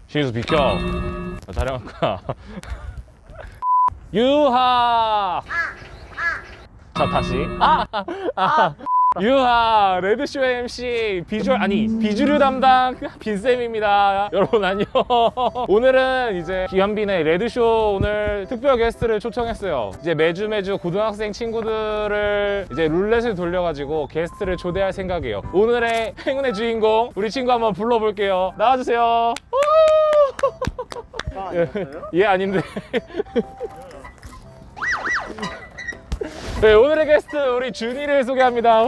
시우스 비켜. 촬영할 거야. 유하. 자 다시. 유하 레드쇼 MC 비주얼 아니 비주류 담당 빈쌤입니다. 여러분 안녕. 오늘은 이제 기현빈의 레드쇼 오늘 특별 게스트를 초청했어요. 이제 매주 고등학생 친구들을 이제 룰렛을 돌려가지고 게스트를 초대할 생각이에요. 오늘의 행운의 주인공 우리 친구 한번 불러볼게요. 나와주세요. 예 아닌데. 네, 오늘의 게스트 우리 준이를 소개합니다.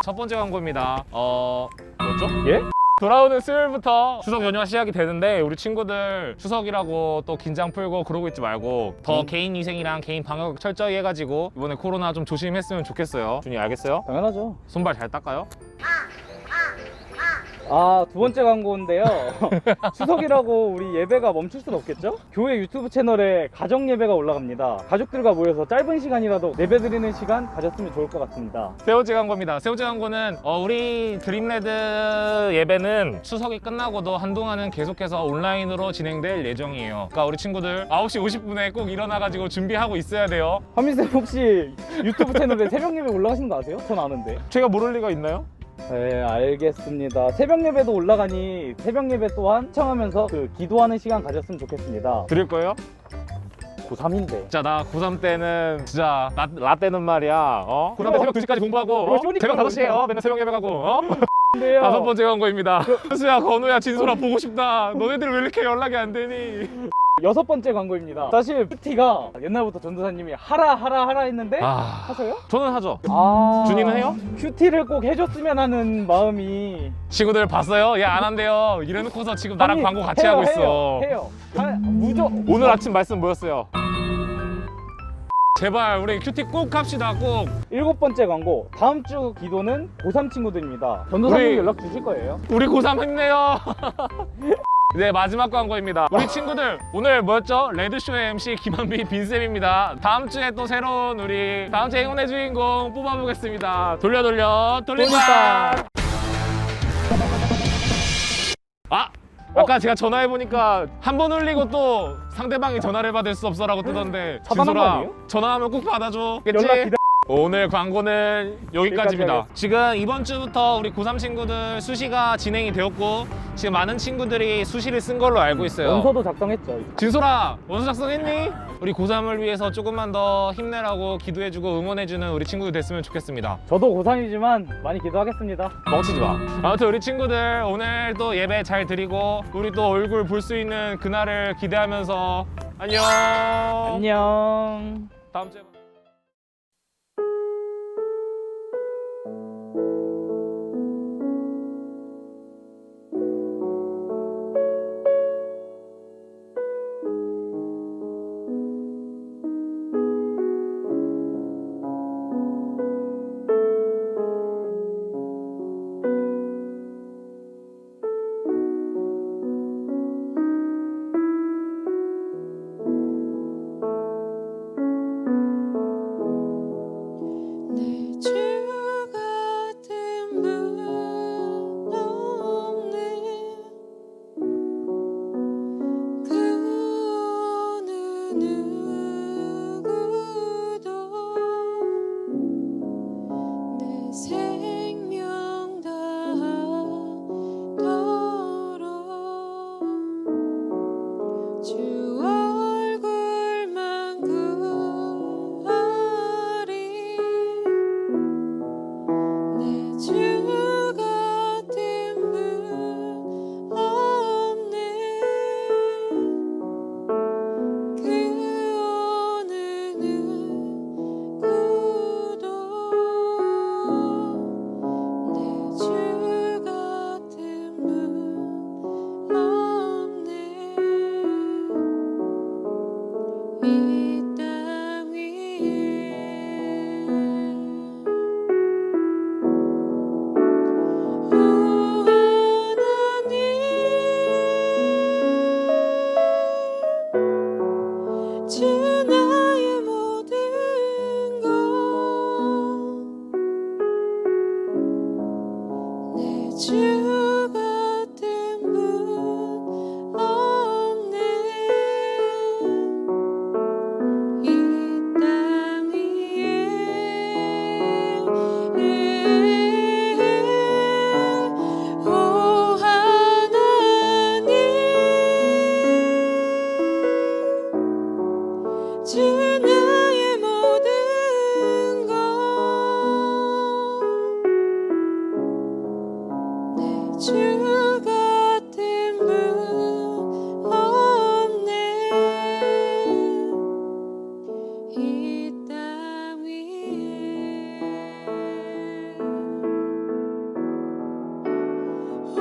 첫 번째 광고입니다. 뭐죠? 예? 돌아오는 수요일부터 추석 연휴가 시작이 되는데 우리 친구들 추석이라고 또 긴장 풀고 그러고 있지 말고 더 개인 위생이랑 개인 방역 철저히 해가지고 이번에 코로나 좀 조심했으면 좋겠어요. 준이 알겠어요? 당연하죠. 손발 잘 닦아요? 두 번째 광고인데요. 추석이라고 우리 예배가 멈출 순 없겠죠? 교회 유튜브 채널에 가정 예배가 올라갑니다. 가족들과 모여서 짧은 시간이라도 예배 드리는 시간 가졌으면 좋을 것 같습니다. 세 번째 광고입니다. 세 번째 광고는 우리 드림레드 예배는 추석이 끝나고도 한동안은 계속해서 온라인으로 진행될 예정이에요. 그러니까 우리 친구들 9시 50분에 꼭 일어나가지고 준비하고 있어야 돼요. 화민쌤 혹시 유튜브 채널에 새벽 예배 올라가신 거 아세요? 전 아는데. 제가 모를 리가 있나요? 네, 알겠습니다. 새벽 예배도 올라가니 새벽 예배 또한 시청하면서 기도하는 시간 가졌으면 좋겠습니다. 드릴 거예요? 고3인데. 진짜 나 고3 때는 진짜 라떼는 말이야 고3 때 새벽 2시까지 공부하고 새벽 5시에 맨날 새벽 예배 가고 근데요. 다섯 번째 광고입니다. 현수야 건우야 진솔아 보고 싶다. 너네들 왜 이렇게 연락이 안 되니? 여섯 번째 광고입니다. 사실 큐티가 옛날부터 전도사님이 하라 했는데 하세요? 저는 하죠. 준이는 해요? 큐티를 꼭 해줬으면 하는 마음이. 친구들 봤어요? 얘 안 한대요. 이래놓고서 지금 나랑 아니, 광고 같이 해요, 하고 있어. 해요. 무조건. 오늘 아침 말씀 뭐였어요? 제발 우리 큐티 꼭 합시다 꼭. 일곱 번째 광고. 다음 주 기도는 고3 친구들입니다. 전도사님 우리- 연락 주실 거예요. 우리 고3 힘내요. 네 마지막 광고입니다. 우리 친구들 오늘 뭐였죠? 레드쇼의 MC 김한빈 빈쌤입니다. 다음 주에 또 새로운 우리 다음 주 행운의 주인공 뽑아보겠습니다. 돌려 돌림판. 아까 제가 전화해보니까 한 번 울리고 또 상대방이 전화를 받을 수 없어라고 뜨던데 차단한 거 아니에요? 전화하면 꼭 받아줘. 연락 기다. 오늘 광고는 여기까지입니다. 여기까지 지금 이번 주부터 우리 고3 친구들 수시가 진행이 되었고 지금 많은 친구들이 수시를 쓴 걸로 알고 있어요. 원서도 작성했죠. 진솔아 원서 작성했니? 우리 고3을 위해서 조금만 더 힘내라고 기도해주고 응원해주는 우리 친구들 됐으면 좋겠습니다. 저도 고3이지만 많이 기도하겠습니다. 멍치지 마. 아무튼 우리 친구들 오늘 또 예배 잘 드리고 우리 또 얼굴 볼 수 있는 그날을 기대하면서 안녕. 안녕. 다음 주에 봐. 주 나의 모든 것 내 주 같은 분 없네 이 땅 위에 오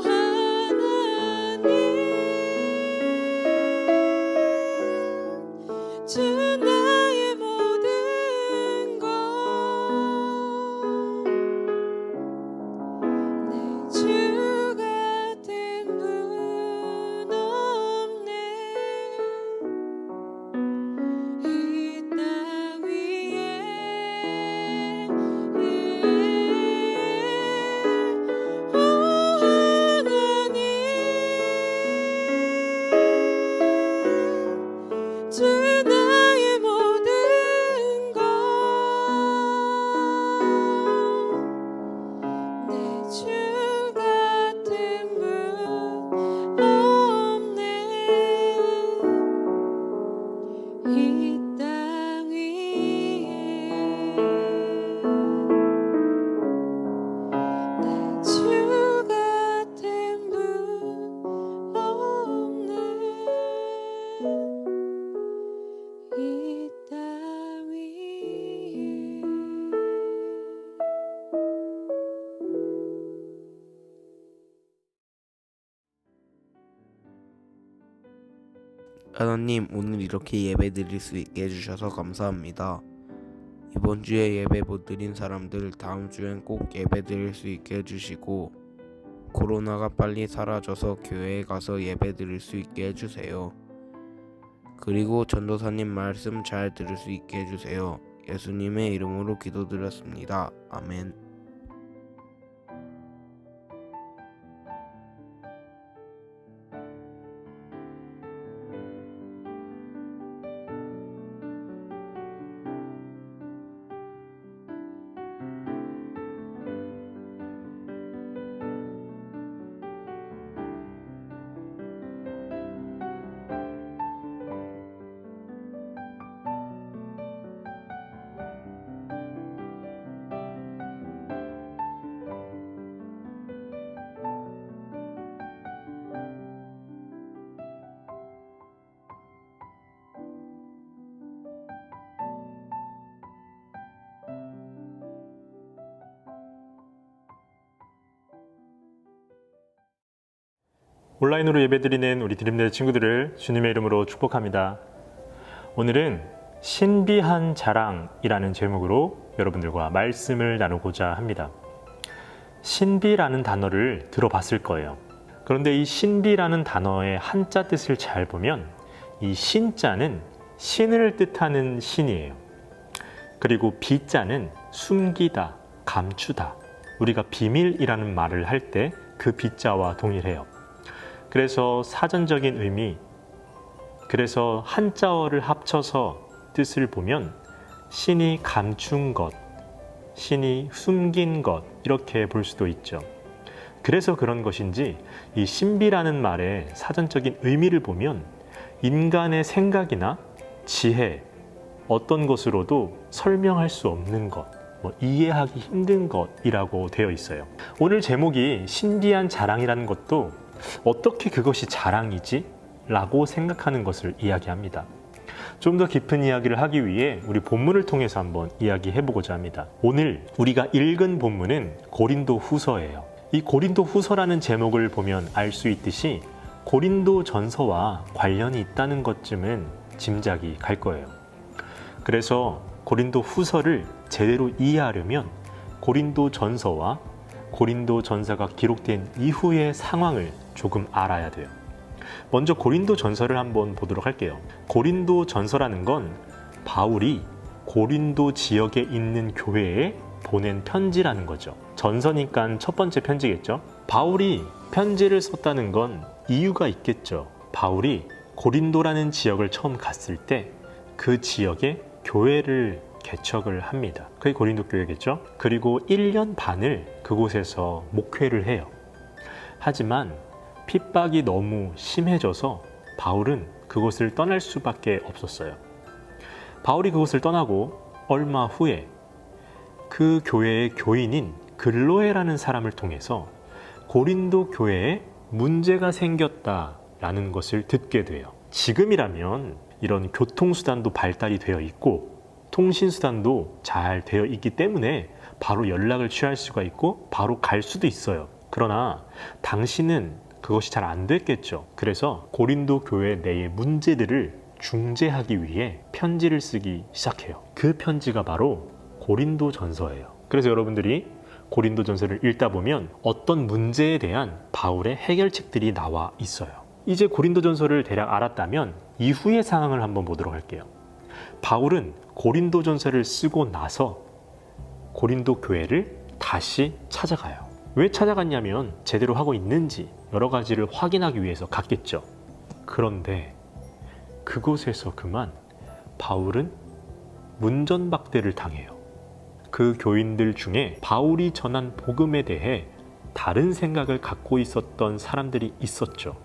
하나님 주 나의 모든 것 내 주 같은 분 없네 이 땅 위에 오 하나님 주 나의 모든 것 내 주 같은 분 없네 이 땅 위에 내 주 같은 분 없네 이 땅 위에 하나님, 오늘 이렇게 예배 드릴 수 있게 해주셔서 감사합니다. 이번 주에 예배 못 드린 사람들 다음 주엔 꼭 예배 드릴 수 있게 해주시고, 코로나가 빨리 사라져서 교회에 가서 예배 드릴 수 있게 해주세요. 그리고 전도사님 말씀 잘 들을 수 있게 해주세요. 예수님의 이름으로 기도드렸습니다. 아멘. 온라인으로 예배드리는 우리 드림네 친구들을 주님의 이름으로 축복합니다. 오늘은 신비한 자랑이라는 제목으로 여러분들과 말씀을 나누고자 합니다. 신비라는 단어를 들어봤을 거예요. 그런데 이 신비라는 단어의 한자 뜻을 잘 보면 이 신자는 신을 뜻하는 신이에요. 그리고 비자는 숨기다, 감추다. 우리가 비밀이라는 말을 할 때 그 비자와 동일해요. 그래서 사전적인 의미, 그래서 한자어를 합쳐서 뜻을 보면 신이 감춘 것, 신이 숨긴 것 이렇게 볼 수도 있죠. 그래서 그런 것인지 이 신비라는 말의 사전적인 의미를 보면 인간의 생각이나 지혜, 어떤 것으로도 설명할 수 없는 것, 이해하기 힘든 것이라고 되어 있어요. 오늘 제목이 신비한 자랑이라는 것도 어떻게 그것이 자랑이지? 라고 생각하는 것을 이야기합니다. 좀 더 깊은 이야기를 하기 위해 우리 본문을 통해서 한번 이야기해 보고자 합니다. 오늘 우리가 읽은 본문은 고린도 후서예요. 이 고린도 후서라는 제목을 보면 알 수 있듯이 고린도 전서와 관련이 있다는 것쯤은 짐작이 갈 거예요. 그래서 고린도 후서를 제대로 이해하려면 고린도 전서와 고린도 전서가 기록된 이후의 상황을 조금 알아야 돼요. 먼저 고린도 전서를 한번 보도록 할게요. 고린도 전서라는 건 바울이 고린도 지역에 있는 교회에 보낸 편지라는 거죠. 전서니까 첫 번째 편지겠죠. 바울이 편지를 썼다는 건 이유가 있겠죠. 바울이 고린도라는 지역을 처음 갔을 때 그 지역에 교회를 개척을 합니다. 그게 고린도 교회겠죠. 그리고 1년 반을 그곳에서 목회를 해요. 하지만 핍박이 너무 심해져서 바울은 그곳을 떠날 수밖에 없었어요. 바울이 그곳을 떠나고 얼마 후에 그 교회의 교인인 글로에라는 사람을 통해서 고린도 교회에 문제가 생겼다라는 것을 듣게 돼요. 지금이라면 이런 교통수단도 발달이 되어 있고 통신수단도 잘 되어 있기 때문에 바로 연락을 취할 수가 있고 바로 갈 수도 있어요. 그러나 당시는 그것이 잘 안 됐겠죠. 그래서 고린도 교회 내의 문제들을 중재하기 위해 편지를 쓰기 시작해요. 그 편지가 바로 고린도 전서예요. 그래서 여러분들이 고린도 전서를 읽다 보면 어떤 문제에 대한 바울의 해결책들이 나와 있어요. 이제 고린도 전서를 대략 알았다면 이후의 상황을 한번 보도록 할게요. 바울은 고린도 전서를 쓰고 나서 고린도 교회를 다시 찾아가요. 왜 찾아갔냐면 제대로 하고 있는지 여러 가지를 확인하기 위해서 갔겠죠. 그런데 그곳에서 그만 바울은 문전박대를 당해요. 그 교인들 중에 바울이 전한 복음에 대해 다른 생각을 갖고 있었던 사람들이 있었죠.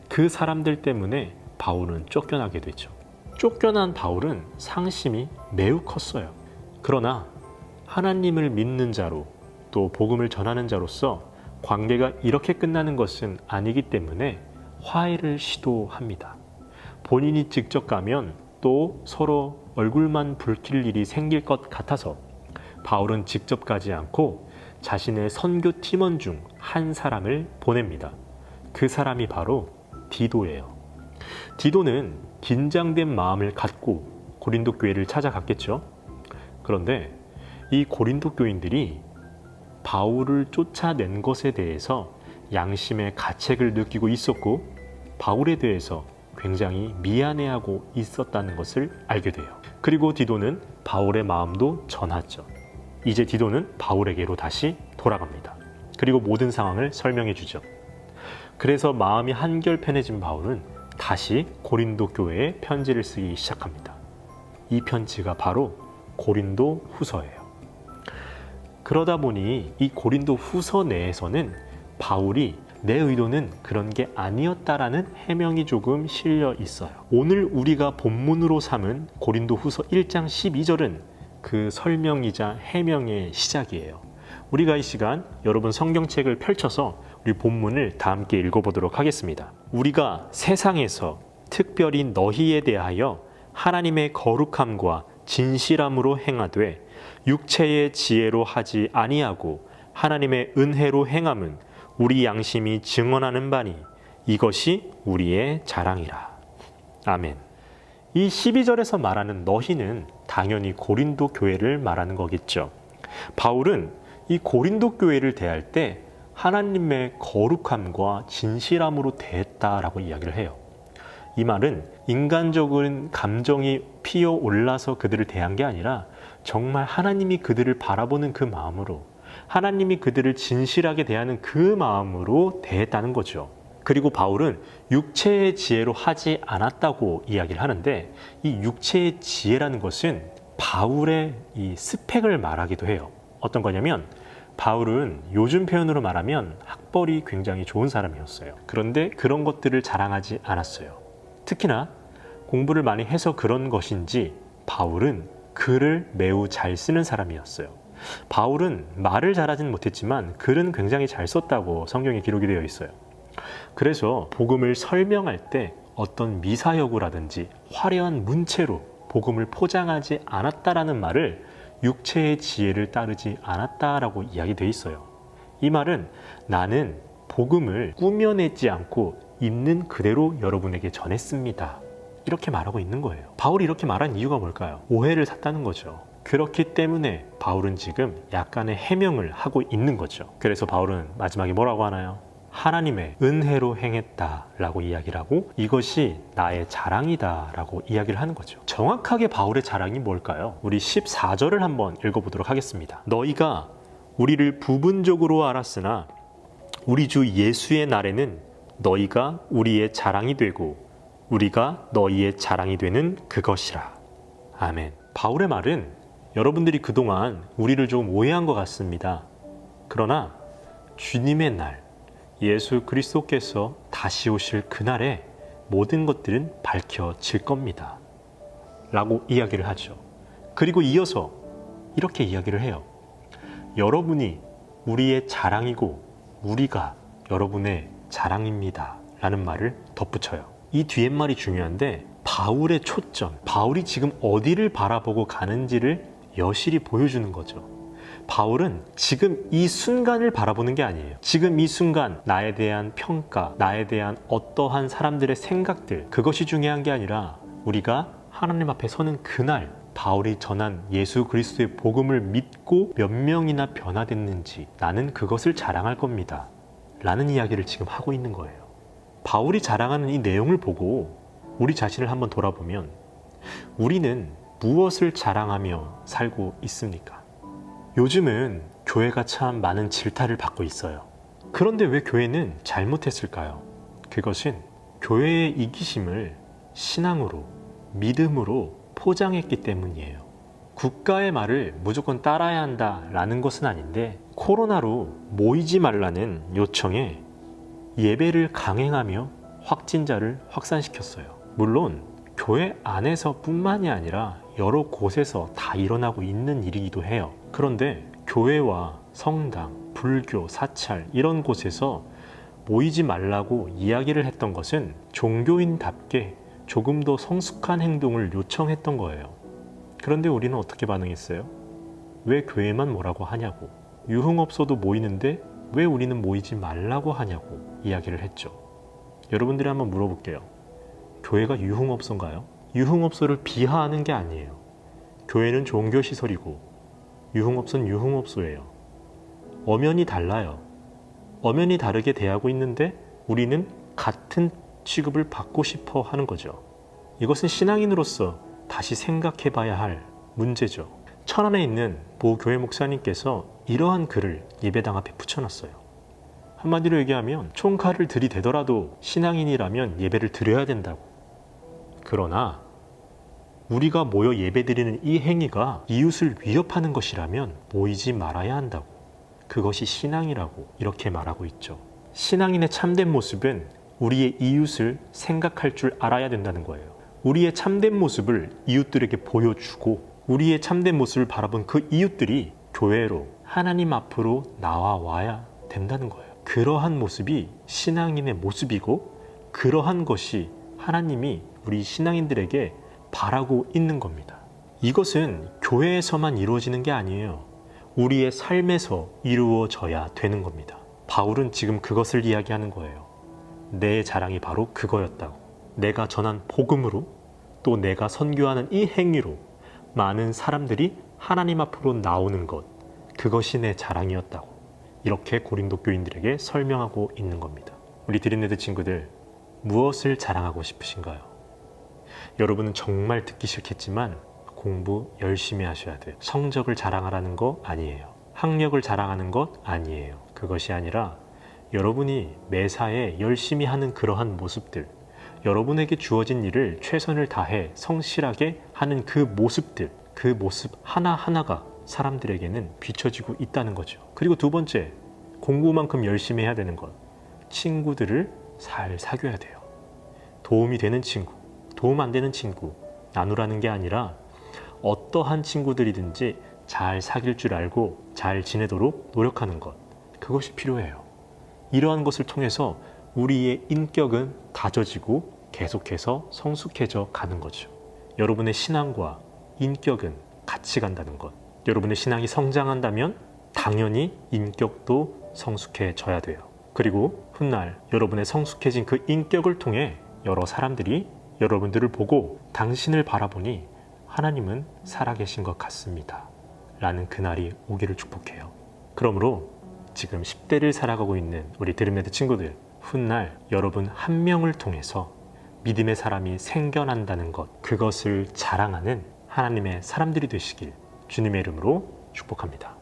그 사람들 때문에 바울은 쫓겨나게 되죠. 쫓겨난 바울은 상심이 매우 컸어요. 그러나 하나님을 믿는 자로 또 복음을 전하는 자로서 관계가 이렇게 끝나는 것은 아니기 때문에 화해를 시도합니다. 본인이 직접 가면 또 서로 얼굴만 붉힐 일이 생길 것 같아서 바울은 직접 가지 않고 자신의 선교 팀원 중 한 사람을 보냅니다. 그 사람이 바로 디도예요. 디도는 긴장된 마음을 갖고 고린도 교회를 찾아갔겠죠. 그런데 이 고린도 교인들이 바울을 쫓아낸 것에 대해서 양심의 가책을 느끼고 있었고 바울에 대해서 굉장히 미안해하고 있었다는 것을 알게 돼요. 그리고 디도는 바울의 마음도 전하죠. 이제 디도는 바울에게로 다시 돌아갑니다. 그리고 모든 상황을 설명해 주죠. 그래서 마음이 한결 편해진 바울은 다시 고린도 교회에 편지를 쓰기 시작합니다. 이 편지가 바로 고린도 후서예요. 그러다 보니 이 고린도 후서 내에서는 바울이 내 의도는 그런 게 아니었다라는 해명이 조금 실려 있어요. 오늘 우리가 본문으로 삼은 고린도 후서 1장 12절은 그 설명이자 해명의 시작이에요. 우리가 이 시간 여러분 성경책을 펼쳐서 우리 본문을 다 함께 읽어보도록 하겠습니다. 우리가 세상에서 특별히 너희에 대하여 하나님의 거룩함과 진실함으로 행하되 육체의 지혜로 하지 아니하고 하나님의 은혜로 행함은 우리 양심이 증언하는 바니 이것이 우리의 자랑이라. 아멘. 이 12절에서 말하는 너희는 당연히 고린도 교회를 말하는 거겠죠. 바울은 이 고린도 교회를 대할 때 하나님의 거룩함과 진실함으로 대했다라고 이야기를 해요. 이 말은 인간적인 감정이 피어올라서 그들을 대한 게 아니라 정말 하나님이 그들을 바라보는 그 마음으로 하나님이 그들을 진실하게 대하는 그 마음으로 대했다는 거죠. 그리고 바울은 육체의 지혜로 하지 않았다고 이야기를 하는데 이 육체의 지혜라는 것은 바울의 이 스펙을 말하기도 해요. 어떤 거냐면 바울은 요즘 표현으로 말하면 학벌이 굉장히 좋은 사람이었어요. 그런데 그런 것들을 자랑하지 않았어요. 특히나 공부를 많이 해서 그런 것인지 바울은 글을 매우 잘 쓰는 사람이었어요. 바울은 말을 잘하진 못했지만 글은 굉장히 잘 썼다고 성경에 기록이 되어 있어요. 그래서 복음을 설명할 때 어떤 미사여구라든지 화려한 문체로 복음을 포장하지 않았다라는 말을 육체의 지혜를 따르지 않았다라고 이야기되어 있어요. 이 말은 나는 복음을 꾸며내지 않고 있는 그대로 여러분에게 전했습니다. 이렇게 말하고 있는 거예요. 바울이 이렇게 말한 이유가 뭘까요? 오해를 샀다는 거죠. 그렇기 때문에 바울은 지금 약간의 해명을 하고 있는 거죠. 그래서 바울은 마지막에 뭐라고 하나요? 하나님의 은혜로 행했다라고 이야기를 하고 이것이 나의 자랑이다라고 이야기를 하는 거죠. 정확하게 바울의 자랑이 뭘까요? 우리 14절을 한번 읽어보도록 하겠습니다. 너희가 우리를 부분적으로 알았으나 우리 주 예수의 날에는 너희가 우리의 자랑이 되고 우리가 너희의 자랑이 되는 그것이라. 아멘. 바울의 말은 여러분들이 그동안 우리를 좀 오해한 것 같습니다. 그러나 주님의 날, 예수 그리스도께서 다시 오실 그날에 모든 것들은 밝혀질 겁니다. 라고 이야기를 하죠. 그리고 이어서 이렇게 이야기를 해요. 여러분이 우리의 자랑이고 우리가 여러분의 자랑입니다 라는 말을 덧붙여요. 이 뒤에 말이 중요한데 바울의 초점, 바울이 지금 어디를 바라보고 가는지를 여실히 보여주는 거죠. 바울은 지금 이 순간을 바라보는 게 아니에요. 지금 이 순간 나에 대한 평가, 나에 대한 어떠한 사람들의 생각들, 그것이 중요한 게 아니라 우리가 하나님 앞에 서는 그날 바울이 전한 예수 그리스도의 복음을 믿고 몇 명이나 변화됐는지 나는 그것을 자랑할 겁니다 라는 이야기를 지금 하고 있는 거예요. 바울이 자랑하는 이 내용을 보고 우리 자신을 한번 돌아보면 우리는 무엇을 자랑하며 살고 있습니까? 요즘은 교회가 참 많은 질타를 받고 있어요. 그런데 왜 교회는 잘못했을까요? 그것은 교회의 이기심을 신앙으로, 믿음으로 포장했기 때문이에요. 국가의 말을 무조건 따라야 한다라는 것은 아닌데 코로나로 모이지 말라는 요청에 예배를 강행하며 확진자를 확산시켰어요. 물론 교회 안에서뿐만이 아니라 여러 곳에서 다 일어나고 있는 일이기도 해요. 그런데 교회와 성당, 불교, 사찰 이런 곳에서 모이지 말라고 이야기를 했던 것은 종교인답게 조금 더 성숙한 행동을 요청했던 거예요. 그런데 우리는 어떻게 반응했어요? 왜 교회만 뭐라고 하냐고, 유흥업소도 모이는데 왜 우리는 모이지 말라고 하냐고 이야기를 했죠. 여러분들이 한번 물어볼게요. 교회가 유흥업소인가요? 유흥업소를 비하하는 게 아니에요. 교회는 종교시설이고 유흥업소는 유흥업소예요. 엄연히 달라요. 엄연히 다르게 대하고 있는데 우리는 같은 취급을 받고 싶어 하는 거죠. 이것은 신앙인으로서 다시 생각해 봐야 할 문제죠. 천안에 있는 모 교회 목사님께서 이러한 글을 예배당 앞에 붙여놨어요. 한마디로 얘기하면 총칼을 들이대더라도 신앙인이라면 예배를 드려야 된다고. 그러나 우리가 모여 예배드리는 이 행위가 이웃을 위협하는 것이라면 모이지 말아야 한다고. 그것이 신앙이라고 이렇게 말하고 있죠. 신앙인의 참된 모습은 우리의 이웃을 생각할 줄 알아야 된다는 거예요. 우리의 참된 모습을 이웃들에게 보여주고 우리의 참된 모습을 바라본 그 이웃들이 교회로 하나님 앞으로 나와야 된다는 거예요. 그러한 모습이 신앙인의 모습이고 그러한 것이 하나님이 우리 신앙인들에게 바라고 있는 겁니다. 이것은 교회에서만 이루어지는 게 아니에요. 우리의 삶에서 이루어져야 되는 겁니다. 바울은 지금 그것을 이야기하는 거예요. 내 자랑이 바로 그거였다고. 내가 전한 복음으로 또 내가 선교하는 이 행위로 많은 사람들이 하나님 앞으로 나오는 것, 그것이 내 자랑이었다고 이렇게 고린도 교인들에게 설명하고 있는 겁니다. 우리 드림레드 친구들, 무엇을 자랑하고 싶으신가요? 여러분은 정말 듣기 싫겠지만 공부 열심히 하셔야 돼요. 성적을 자랑하라는 거 아니에요. 학력을 자랑하는 것 아니에요. 그것이 아니라 여러분이 매사에 열심히 하는 그러한 모습들, 여러분에게 주어진 일을 최선을 다해 성실하게 하는 그 모습들, 그 모습 하나하나가 사람들에게는 비춰지고 있다는 거죠. 그리고 두 번째, 공부만큼 열심히 해야 되는 것. 친구들을 잘 사귀어야 돼요. 도움이 되는 친구, 도움 안 되는 친구 나누라는 게 아니라 어떠한 친구들이든지 잘 사귈 줄 알고 잘 지내도록 노력하는 것. 그것이 필요해요. 이러한 것을 통해서 우리의 인격은 다져지고 계속해서 성숙해져 가는 거죠. 여러분의 신앙과 인격은 같이 간다는 것. 여러분의 신앙이 성장한다면 당연히 인격도 성숙해져야 돼요. 그리고 훗날 여러분의 성숙해진 그 인격을 통해 여러 사람들이 여러분들을 보고 당신을 바라보니 하나님은 살아계신 것 같습니다 라는 그날이 오기를 축복해요. 그러므로 지금 10대를 살아가고 있는 우리 드림레드 친구들, 훗날 여러분 한 명을 통해서 믿음의 사람이 생겨난다는 것, 그것을 자랑하는 하나님의 사람들이 되시길 주님의 이름으로 축복합니다.